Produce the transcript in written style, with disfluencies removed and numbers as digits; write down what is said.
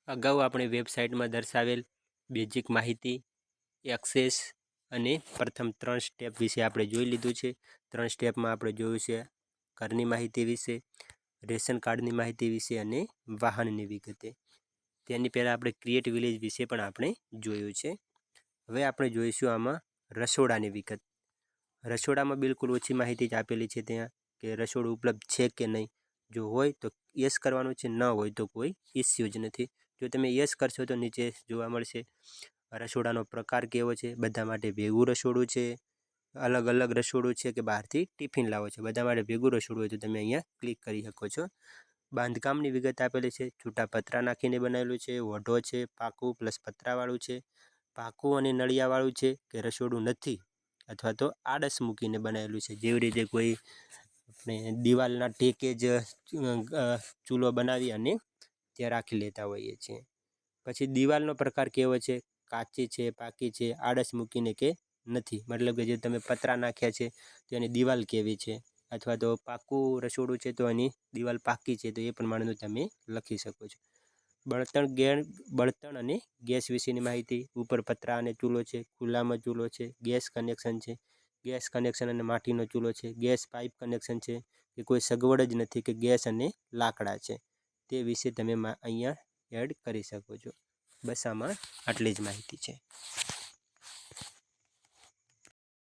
અગાઉ આપણે વેબસાઇટમાં દર્શાવેલ બેઝિક માહિતી, એક્સેસ અને પ્રથમ 3 સ્ટેપ વિશે આપણે જોઈ લીધું છે. 3 સ્ટેપમાં આપણે જોયું છે ઘરની માહિતી વિશે, રેશન કાર્ડની માહિતી વિશે અને વાહનની વિગતે. તેની પહેલાં આપણે ક્રિએટ વિલેજ વિશે પણ આપણે જોયું છે. હવે આપણે જોઈશું આમાં રસોડાની વિગત. રસોડામાં બિલકુલ ઓછી માહિતી જ આપેલી છે ત્યાં કે રસોડું ઉપલબ્ધ છે કે નહીં. જો હોય તો યસ કરવાનું છે, ન હોય તો કોઈ ઇસ્યુ જ નથી. જો તમે યસ કરશો તો નીચે જોવા મળશે રસોડાનો પ્રકાર કેવો છે, બધા માટે ભેગું રસોડું છે, અલગ અલગ રસોડું છે કે બહારથી ટિફિન લાવો છો. બધા માટે ભેગું રસોડું હોય તો તમે અહીંયા ક્લિક કરી શકો છો. બાંધકામની વિગત આપેલી છે. છૂટા પતરા નાખીને બનાવેલું છે, વઢો છે, પાકું પ્લસ પતરાવાળું છે, પાકું અને નળિયાવાળું છે કે રસોડું નથી અથવા તો આડસ મૂકીને બનાવેલું છે. જેવી રીતે કોઈ આપણે દિવાલના ટેકે જ ચૂલો બનાવી અને ત્યાં રાખી લેતા હોઈએ છીએ. પછી દિવાલનો પ્રકાર કેવો છે, કાચી છે, પાકી છે, આડસ મૂકીને કે નથી. મતલબ કે જે તમે પતરા નાખ્યા છે તો એની દિવાલ કેવી છે, અથવા તો પાકું રસોડું છે તો એની દિવાલ પાકી છે, તો એ પ્રમાણેનું તમે લખી શકો છો. બળતણ અને ગેસ વિશેની માહિતી. ઉપર પતરા અને ચૂલો છે, ખુલ્લામાં ચૂલો છે, ગેસ કનેક્શન છે, ગેસ કનેક્શન અને માટીનો ચૂલો છે, ગેસ પાઇપ કનેક્શન છે કે કોઈ સગવડ જ નથી કે ગેસ અને લાકડા છે, તે વિશે તમે અહીંયા એડ કરી શકો છો. બસ આમાં આટલી જ માહિતી છે.